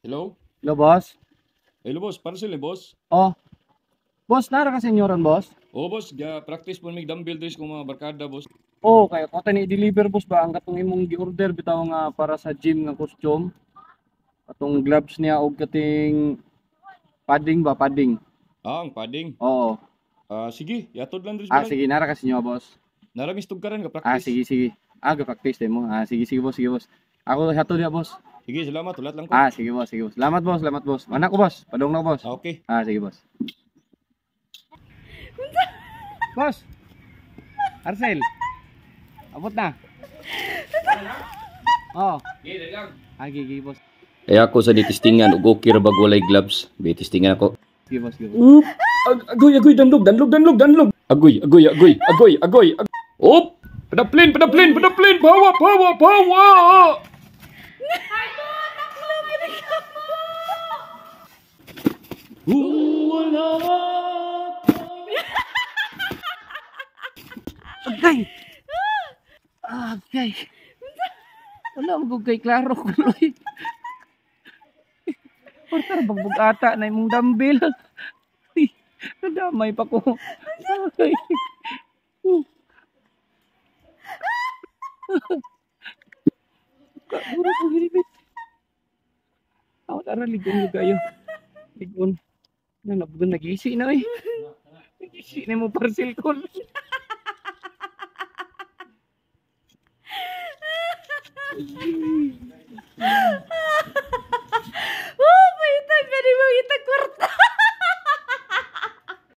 Hello? Hello, boss. Hello, boss. Parcel ni boss. Oh, boss, nara ka senyoran, boss? Oo, boss. Practice po mig dumbbell days kung mga barkada, boss. Oh, kaya ko tani i-deliver, boss, ba ang katong imong gi-order bitaw nga para sa gym nga costume. Atong gloves niya og kating padding ba, padding. Ang padding. Oo. Sige. Yatod lang dres Ah, balay. sige, nara ka senyo, boss. Naramis tugkaran ka Ah, practice. sige, sige. Ah, ga-practice din mo. Ah, sige, sige, boss, sige, boss. Ako hatod ya, boss. Sige, salamat. Ulat lang ko. Ah, sige, boss, sige, boss. Salamat, boss, salamat, boss. Anak ko, boss. Padong na, boss. Okay. Ah, sige, boss. Boss. Arcel. Abot na. Oh. Sige, lang. Ah, sige, boss. Eh ako sa ditistingan ug okay ra bag walay gloves. Bitistingan ako. Sige, boss, sige, boss. Agoy, danlog. Agoy. Op! Padaplin. Pawa! Wala. Agay! Agay! Wala mo kay klaro kuloy. Portar bagbog ata na imong dumbbell. Uy, nadamay pa ko. Agay. Kaburo ko hilibit. Ako tara ligon kayo. Ligon. Nanabugan nag-isi na eh. Nag-isi na mo parcel ko.